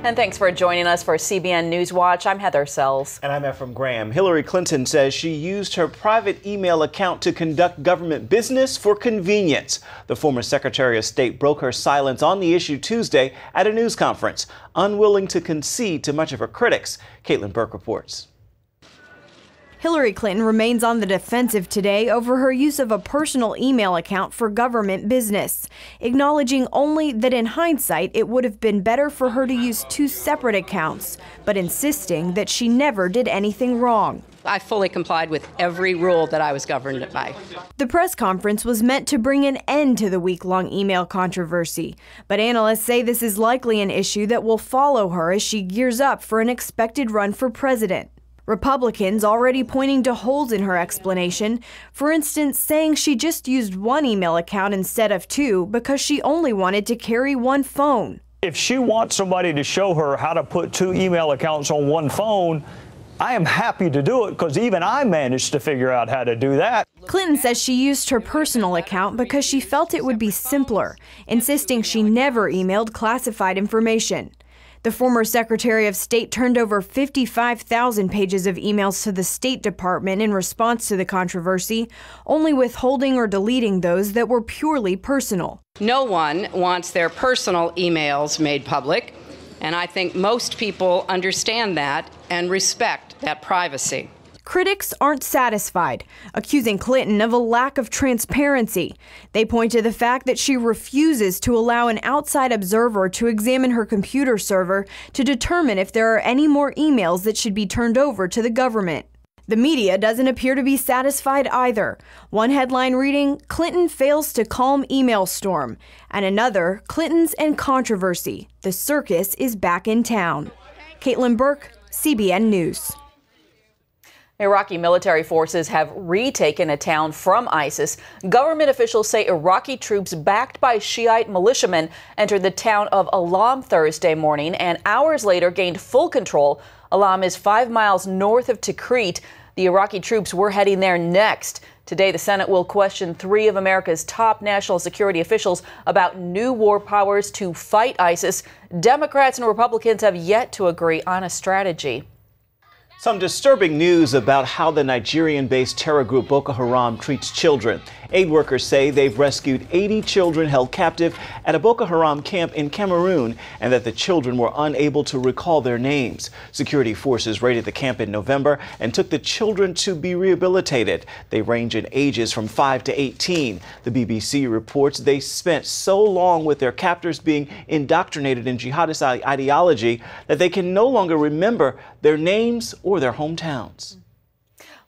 And thanks for joining us for CBN NewsWatch. I'm Heather Sells. And I'm Ephraim Graham. Hillary Clinton says she used her private email account to conduct government business for convenience. The former Secretary of State broke her silence on the issue Tuesday at a news conference, unwilling to concede to much of her critics. Caitlin Burke reports. Hillary Clinton remains on the defensive today over her use of a personal email account for government business, acknowledging only that in hindsight it would have been better for her to use two separate accounts, but insisting that she never did anything wrong. I fully complied with every rule that I was governed by. The press conference was meant to bring an end to the week-long email controversy, but analysts say this is likely an issue that will follow her as she gears up for an expected run for president. Republicans already pointing to holes in her explanation, for instance, saying she just used one email account instead of two because she only wanted to carry one phone. If she wants somebody to show her how to put two email accounts on one phone, I am happy to do it because even I managed to figure out how to do that. Clinton says she used her personal account because she felt it would be simpler, insisting she never emailed classified information. The former Secretary of State turned over 55,000 pages of emails to the State Department in response to the controversy, only withholding or deleting those that were purely personal. No one wants their personal emails made public, and I think most people understand that and respect that privacy. Critics aren't satisfied, accusing Clinton of a lack of transparency. They point to the fact that she refuses to allow an outside observer to examine her computer server to determine if there are any more emails that should be turned over to the government. The media doesn't appear to be satisfied either. One headline reading, "Clinton fails to calm email storm," and another, "Clintons and controversy. The circus is back in town." Caitlin Burke, CBN News. Iraqi military forces have retaken a town from ISIS. Government officials say Iraqi troops backed by Shiite militiamen entered the town of Alam Thursday morning and hours later gained full control. Alam is 5 miles north of Tikrit. The Iraqi troops were heading there next. Today, the Senate will question 3 of America's top national security officials about new war powers to fight ISIS. Democrats and Republicans have yet to agree on a strategy. Some disturbing news about how the Nigerian-based terror group Boko Haram treats children. Aid workers say they've rescued 80 children held captive at a Boko Haram camp in Cameroon and that the children were unable to recall their names. Security forces raided the camp in November and took the children to be rehabilitated. They range in ages from 5 to 18. The BBC reports they spent so long with their captors being indoctrinated in jihadist ideology that they can no longer remember their names or their hometowns.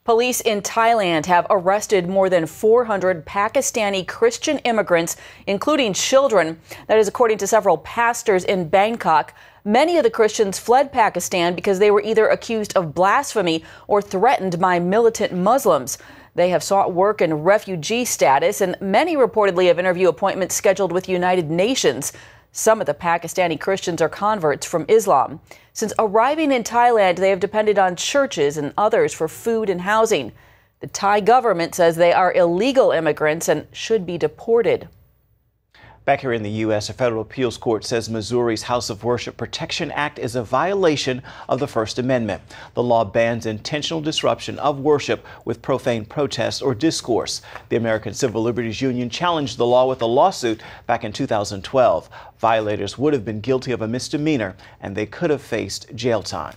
Police in Thailand have arrested more than 400 Pakistani Christian immigrants, including children. That is according to several pastors in Bangkok. Many of the Christians fled Pakistan because they were either accused of blasphemy or threatened by militant Muslims. They have sought work and refugee status, and many reportedly have interview appointments scheduled with United Nations. Some of the Pakistani Christians are converts from Islam. Since arriving in Thailand, they have depended on churches and others for food and housing. The Thai government says they are illegal immigrants and should be deported. Back here in the U.S., a federal appeals court says Missouri's House of Worship Protection Act is a violation of the First Amendment. The law bans intentional disruption of worship with profane protest or discourse. The American Civil Liberties Union challenged the law with a lawsuit back in 2012. Violators would have been guilty of a misdemeanor, and they could have faced jail time.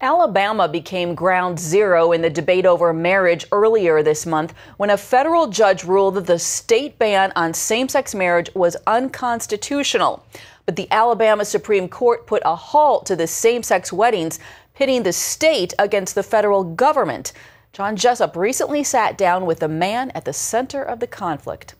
Alabama became ground zero in the debate over marriage earlier this month when a federal judge ruled that the state ban on same-sex marriage was unconstitutional. But the Alabama Supreme Court put a halt to the same-sex weddings, pitting the state against the federal government. John Jessup recently sat down with the man at the center of the conflict.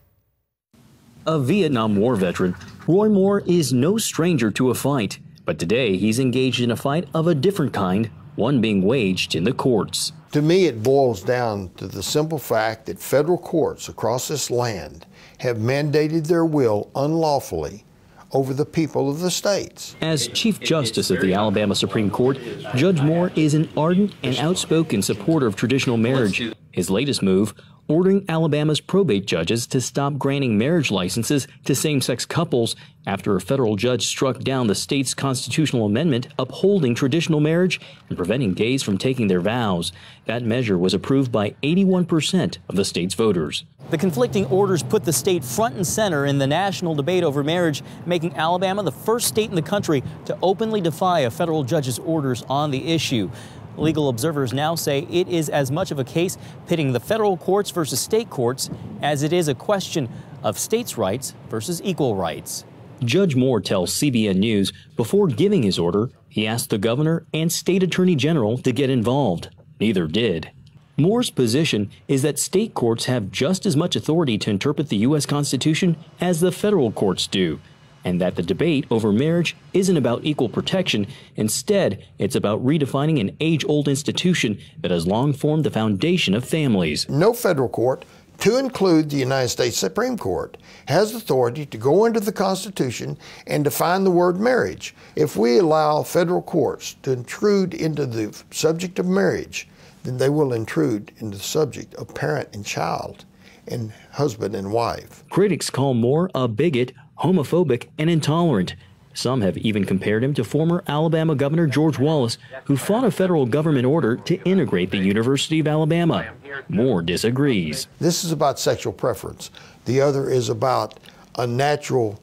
A Vietnam War veteran, Roy Moore is no stranger to a fight. But today, he's engaged in a fight of a different kind, one being waged in the courts. To me, it boils down to the simple fact that federal courts across this land have mandated their will unlawfully over the people of the states. As Chief Justice of the Alabama Supreme Court, Judge Moore is an ardent and outspoken supporter of traditional marriage. His latest move, ordering Alabama's probate judges to stop granting marriage licenses to same-sex couples after a federal judge struck down the state's constitutional amendment upholding traditional marriage and preventing gays from taking their vows. That measure was approved by 81% of the state's voters. The conflicting orders put the state front and center in the national debate over marriage, making Alabama the first state in the country to openly defy a federal judge's orders on the issue. Legal observers now say it is as much of a case pitting the federal courts versus state courts as it is a question of states' rights versus equal rights. Judge Moore tells CBN News before giving his order, he asked the governor and state attorney general to get involved. Neither did. Moore's position is that state courts have just as much authority to interpret the U.S. Constitution as the federal courts do, and that the debate over marriage isn't about equal protection. Instead, it's about redefining an age-old institution that has long formed the foundation of families. No federal court, to include the United States Supreme Court, has authority to go into the Constitution and define the word marriage. If we allow federal courts to intrude into the subject of marriage, then they will intrude into the subject of parent and child and husband and wife. Critics call Moore a bigot, homophobic, and intolerant. Some have even compared him to former Alabama Governor George Wallace, who fought a federal government order to integrate the University of Alabama. Moore disagrees. This is about sexual preference. The other is about a natural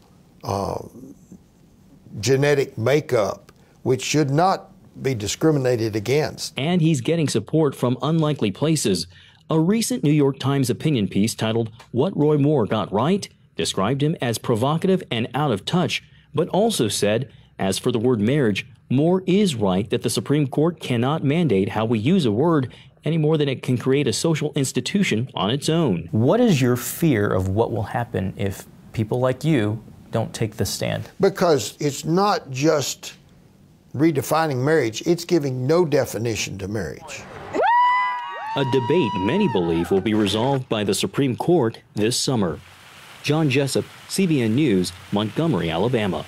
genetic makeup, which should not be discriminated against. And he's getting support from unlikely places. A recent New York Times opinion piece titled "What Roy Moore Got Right" described him as provocative and out of touch, but also said, as for the word marriage, Moore is right that the Supreme Court cannot mandate how we use a word any more than it can create a social institution on its own. What is your fear of what will happen if people like you don't take this stand? Because it's not just redefining marriage, it's giving no definition to marriage. A debate many believe will be resolved by the Supreme Court this summer. John Jessup, CBN News, Montgomery, Alabama.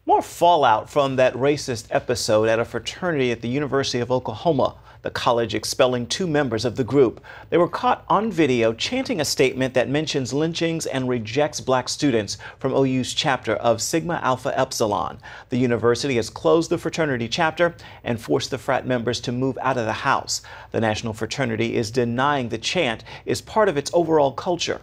More fallout from that racist episode at a fraternity at the University of Oklahoma. The college expelling 2 members of the group. They were caught on video chanting a statement that mentions lynchings and rejects black students from OU's chapter of Sigma Alpha Epsilon. The university has closed the fraternity chapter and forced the frat members to move out of the house. The national fraternity is denying the chant is part of its overall culture.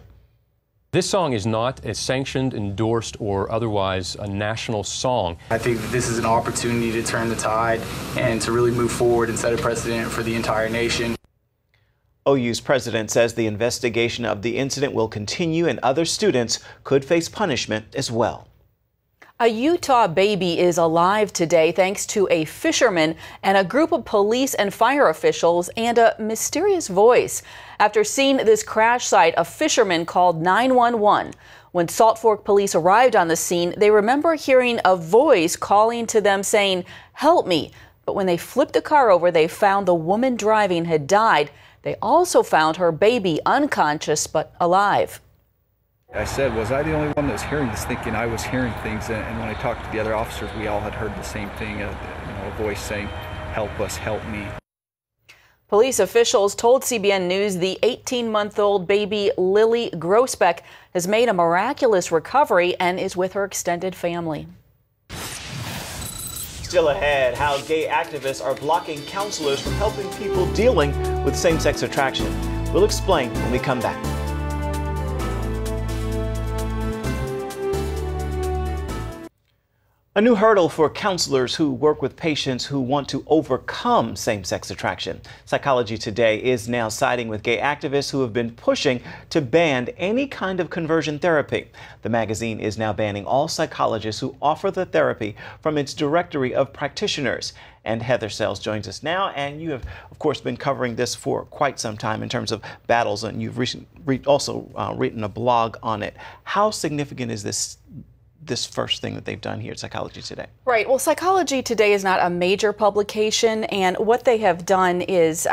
This song is not a sanctioned, endorsed, or otherwise a national song. I think that this is an opportunity to turn the tide and to really move forward and set a precedent for the entire nation. OU's president says the investigation of the incident will continue and other students could face punishment as well. A Utah baby is alive today thanks to a fisherman and a group of police and fire officials and a mysterious voice. After seeing this crash site, a fisherman called 911. When Salt Fork police arrived on the scene, they remember hearing a voice calling to them saying, "Help me." But when they flipped the car over, they found the woman driving had died. They also found her baby unconscious but alive. I said, was I the only one that was hearing this, thinking I was hearing things? And when I talked to the other officers, we all had heard the same thing, a voice saying, "Help us, help me." Police officials told CBN News the 18-month-old baby Lily Grossbeck has made a miraculous recovery and is with her extended family. Still ahead, how gay activists are blocking counselors from helping people dealing with same-sex attraction. We'll explain when we come back. A new hurdle for counselors who work with patients who want to overcome same-sex attraction. Psychology Today is now siding with gay activists who have been pushing to ban any kind of conversion therapy. The magazine is now banning all psychologists who offer the therapy from its directory of practitioners. And Heather Sells joins us now, and you have, of course, been covering this for quite some time in terms of battles, and you've also written a blog on it. How significant is this first thing that they've done here at Psychology Today? Right. Well, Psychology Today is not a major publication, and what they have done is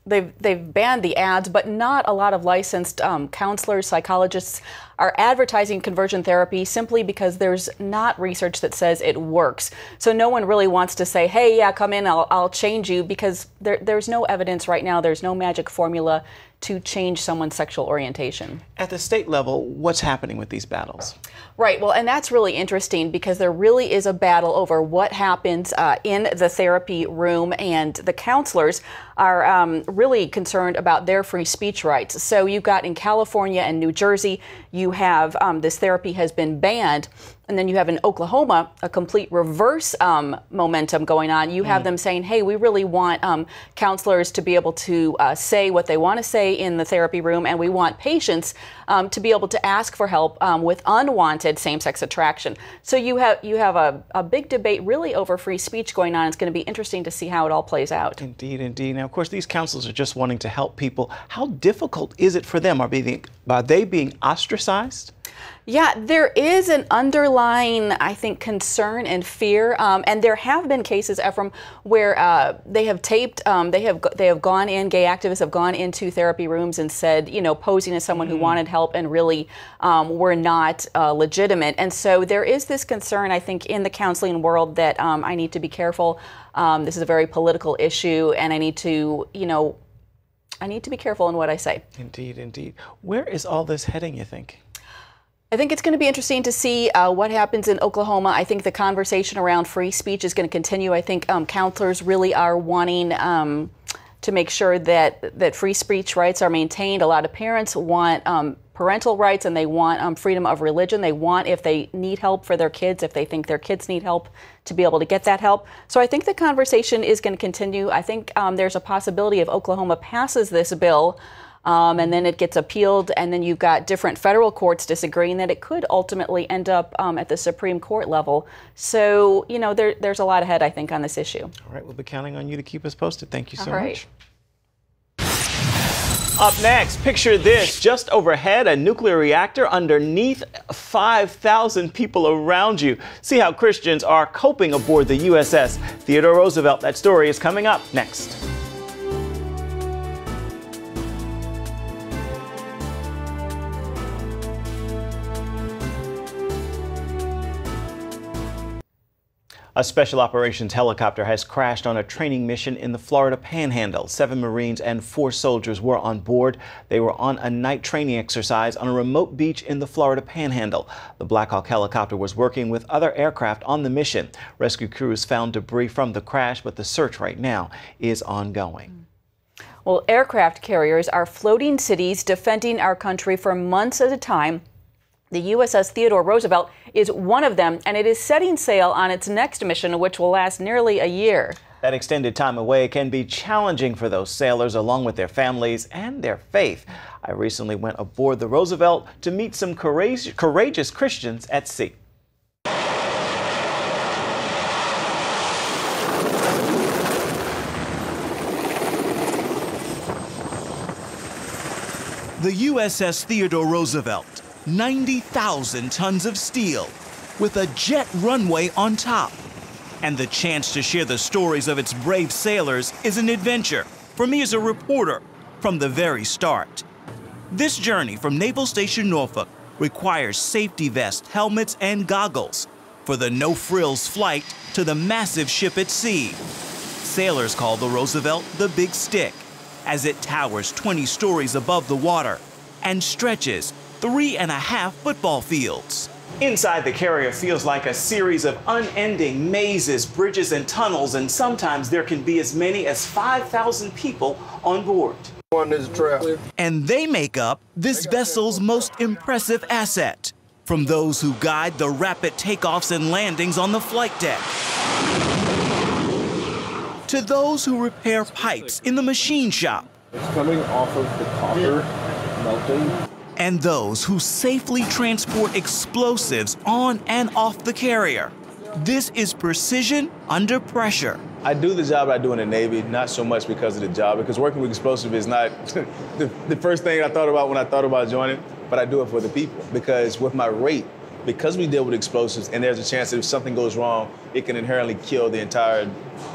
they've banned the ads, but not a lot of licensed counselors, psychologists are advertising conversion therapy simply because there's not research that says it works. So no one really wants to say, hey, yeah, come in, I'll change you, because there's no evidence right now. There's no magic formula to change someone's sexual orientation. At the state level, what's happening with these battles? Right. Well, and that's really interesting because there really is a battle over what happens in the therapy room, and the counselors are really concerned about their free speech rights. So you've got in California and New Jersey, you have this therapy has been banned. And then you have in Oklahoma a complete reverse momentum going on. You have them saying, hey, we really want counselors to be able to say what they want to say in the therapy room, and we want patients to be able to ask for help with unwanted same-sex attraction. So you have a big debate really over free speech going on. It's going to be interesting to see how it all plays out. Indeed, indeed. Now, of course, these counselors are just wanting to help people. How difficult is it for them? Are they being ostracized? Yeah, there is an underlying, I think, concern and fear, and there have been cases, Ephraim, where they have taped, they have gone in, gay activists have gone into therapy rooms and said, you know, posing as someone who wanted help and really were not legitimate. And so there is this concern, I think, in the counseling world that I need to be careful. This is a very political issue, and I need to, you know, I need to be careful in what I say. Indeed, indeed. Where is all this heading, you think? I think it's going to be interesting to see what happens in Oklahoma. I think the conversation around free speech is going to continue. I think counselors really are wanting to make sure that free speech rights are maintained. A lot of parents want parental rights, and they want freedom of religion. They want, if they need help for their kids, if they think their kids need help, to be able to get that help. So I think the conversation is going to continue. I think there's a possibility if Oklahoma passes this bill, and then it gets appealed, and then you've got different federal courts disagreeing, that it could ultimately end up at the Supreme Court level. So, you know, there's a lot ahead, I think, on this issue. All right, we'll be counting on you to keep us posted. Thank you so much. Up next, picture this. Just overhead, a nuclear reactor underneath 5,000 people around you. See how Christians are coping aboard the USS Theodore Roosevelt. That story is coming up next. A special operations helicopter has crashed on a training mission in the Florida Panhandle. 7 Marines and 4 soldiers were on board. They were on a night training exercise on a remote beach in the Florida Panhandle. The Black Hawk helicopter was working with other aircraft on the mission. Rescue crews found debris from the crash, but the search right now is ongoing. Well, aircraft carriers are floating cities defending our country for months at a time. The USS Theodore Roosevelt is one of them, and it is setting sail on its next mission, which will last nearly a year. That extended time away can be challenging for those sailors, along with their families and their faith. I recently went aboard the Roosevelt to meet some courageous Christians at sea. The USS Theodore Roosevelt. 90,000 tons of steel, with a jet runway on top. And the chance to share the stories of its brave sailors is an adventure for me as a reporter from the very start. This journey from Naval Station Norfolk requires safety vests, helmets, and goggles for the no-frills flight to the massive ship at sea. Sailors call the Roosevelt the Big Stick, as it towers 20 stories above the water and stretches 3.5 football fields. Inside the carrier feels like a series of unending mazes, bridges, and tunnels, and sometimes there can be as many as 5,000 people on board. And they make up this vessel's most impressive asset, from those who guide the rapid takeoffs and landings on the flight deck, to those who repair pipes in the machine shop. It's coming off of the copper melting. And those who safely transport explosives on and off the carrier. This is precision under pressure. I do the job I do in the Navy, not so much because of the job, because working with explosives is not the first thing I thought about when I thought about joining, but I do it for the people. Because with my rate, because we deal with explosives and there's a chance that if something goes wrong, it can inherently kill the entire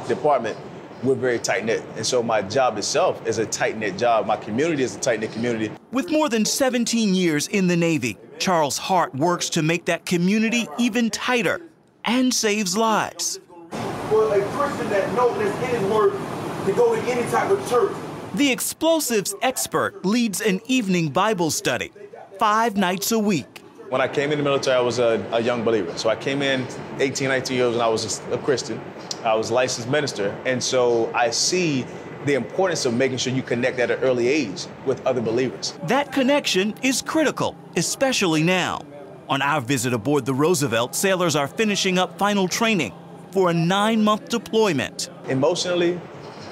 department, we're very tight-knit. And so my job itself is a tight-knit job. My community is a tight-knit community. With more than 17 years in the Navy, Charles Hart works to make that community even tighter and saves lives. For a Christian that knows in his word to go to any type of church, The explosives expert leads an evening Bible study 5 nights a week. When I came in the military, I was a young believer. So I came in 18, 19 years old, and I was a Christian. I was a licensed minister. And so I see the importance of making sure you connect at an early age with other believers. That connection is critical, especially now. On our visit aboard the Roosevelt, sailors are finishing up final training for a 9-month deployment. Emotionally,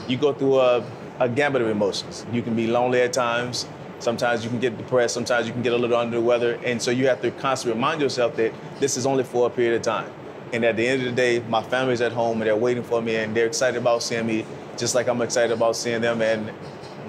you go through a gamut of emotions. You can be lonely at times. Sometimes you can get depressed. Sometimes you can get a little under the weather. And so you have to constantly remind yourself that this is only for a period of time. And at the end of the day, my family's at home and they're waiting for me and they're excited about seeing me just like I'm excited about seeing them. And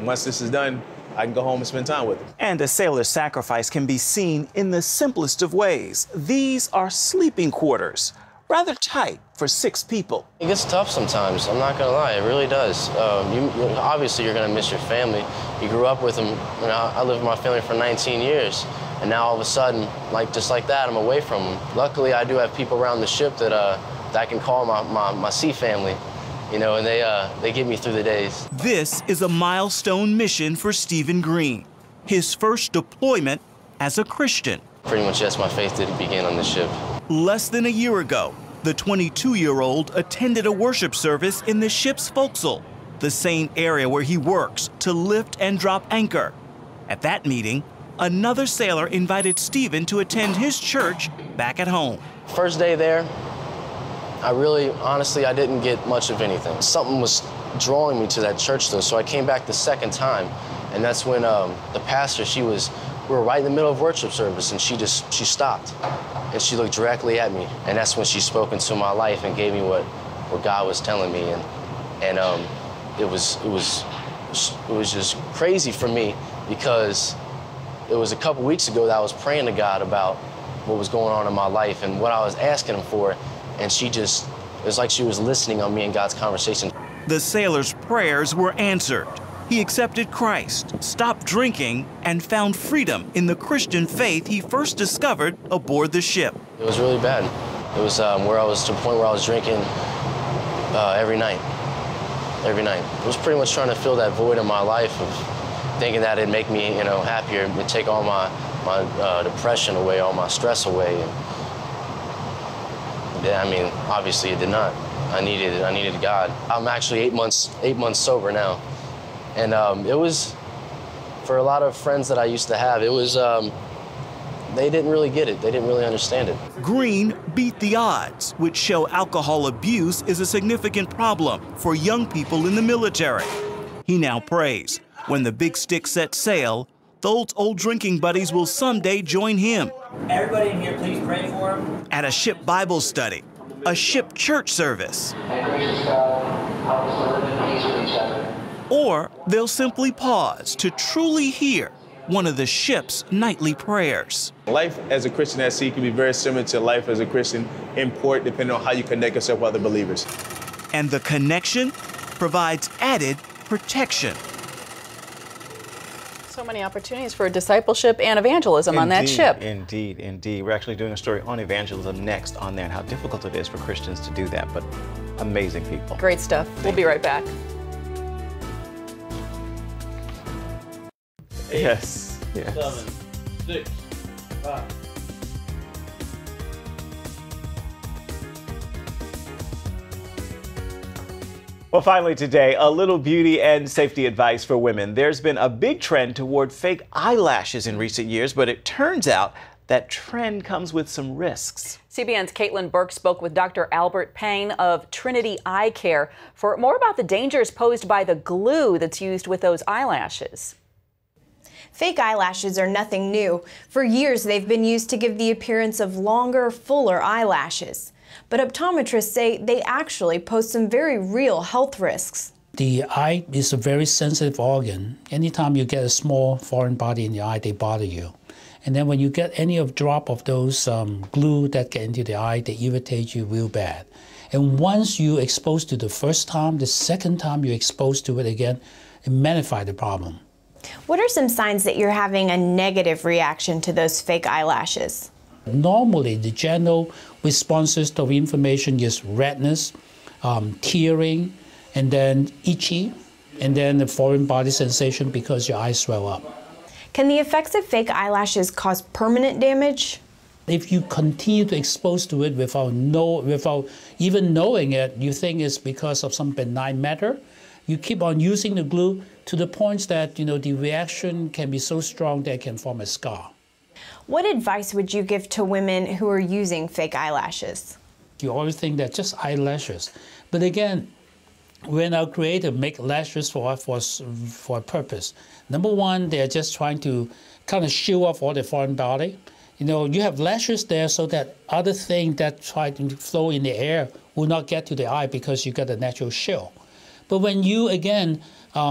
once this is done, I can go home and spend time with them. And a sailor's sacrifice can be seen in the simplest of ways. These are sleeping quarters, rather tight for 6 people. It gets tough sometimes, I'm not gonna lie, it really does. Obviously you're gonna miss your family. You grew up with them. You know, I lived with my family for 19 years, and now all of a sudden, just like that, I'm away from them. Luckily, I do have people around the ship that I can call my sea family, you know, and they get me through the days. This is a milestone mission for Stephen Green, his first deployment as a Christian. Pretty much, yes, my faith did begin on the ship. Less than a year ago, the 22-year-old attended a worship service in the ship's forecastle, the same area where he works to lift and drop anchor. At that meeting, another sailor invited Stephen to attend his church back at home. First day there, honestly, I didn't get much of anything. Something was drawing me to that church though, so I came back the second time, and that's when the pastor, we were right in the middle of worship service, and she stopped, and she looked directly at me, and that's when she spoke into my life and gave me what God was telling me, and it was just crazy for me, because it was a couple weeks ago that I was praying to God about what was going on in my life and what I was asking him for, and it was like she was listening on me and God's conversation. The sailor's prayers were answered. He accepted Christ, stopped drinking, and found freedom in the Christian faith he first discovered aboard the ship. It was really bad. It was where I was to the point where I was drinking every night. Every night. I was pretty much trying to fill that void in my life of thinking that it'd make me, happier, and take all my depression away, all my stress away. And yeah, I mean, obviously it did not. I needed God. I'm actually 8 months sober now. And it was, for a lot of friends that I used to have, it was, they didn't really get it. They didn't really understand it. Green beat the odds, which show alcohol abuse is a significant problem for young people in the military. He now prays when the big stick sets sail, those old drinking buddies will someday join him. Everybody in here, please pray for him. At a ship Bible study, a ship church service. Or they'll simply pause to truly hear one of the ship's nightly prayers. Life as a Christian at sea can be very similar to life as a Christian in port, depending on how you connect yourself with other believers. And the connection provides added protection. So many opportunities for discipleship and evangelism on that ship. Indeed, indeed. We're actually doing a story on evangelism next on that, how difficult it is for Christians to do that, but amazing people. Great stuff. We'll be right back. Yes. 7, 6, 5. Well, finally today, a little beauty and safety advice for women. There's been a big trend toward fake eyelashes in recent years, but it turns out that trend comes with some risks. CBN's Caitlin Burke spoke with Dr. Albert Payne of Trinity Eye Care for more about the dangers posed by the glue that's used with those eyelashes. Fake eyelashes are nothing new. For years, they've been used to give the appearance of longer, fuller eyelashes. But optometrists say they actually pose some very real health risks. The eye is a very sensitive organ. Anytime you get a small foreign body in the eye, they bother you. And then when you get any drop of those glue that get into the eye, they irritate you real bad. And once you exposed to the first time, the second time you're exposed to it again, it magnifies the problem. What are some signs that you're having a negative reaction to those fake eyelashes? Normally, the general responses to inflammation is redness, tearing, and then itchy, and then the foreign body sensation because your eyes swell up. Can the effects of fake eyelashes cause permanent damage? If you continue to expose to it without even knowing it, you think it's because of some benign matter. You keep on using the glue to the point that the reaction can be so strong that it can form a scar. What advice would you give to women who are using fake eyelashes? You always think that just eyelashes, but again, when our creator make lashes for a purpose. Number one, they're just trying to kind of shield off all the foreign body. You have lashes there so that other things that try to flow in the air will not get to the eye because you got a natural shield. But when you, again,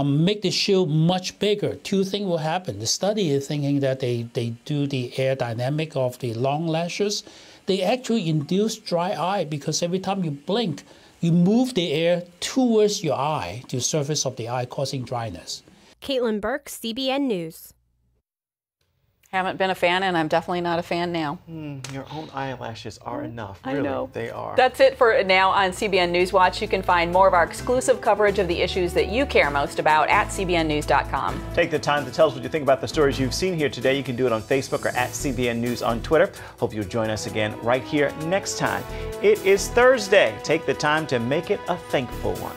make the shield much bigger, two things will happen. The study is thinking that they do the air dynamic of the long lashes. They actually induce dry eye because every time you blink, you move the air towards your eye, to the surface of the eye, causing dryness. Caitlin Burke, CBN News. Haven't been a fan, and I'm definitely not a fan now. Your own eyelashes are enough. I Really, know. they are. That's it for now on CBN NewsWatch. You can find more of our exclusive coverage of the issues that you care most about at cbnnews.com. Take the time to tell us what you think about the stories you've seen here today. You can do it on Facebook or at CBN News on Twitter. Hope you'll join us again right here next time. It is Thursday. Take the time to make it a thankful one.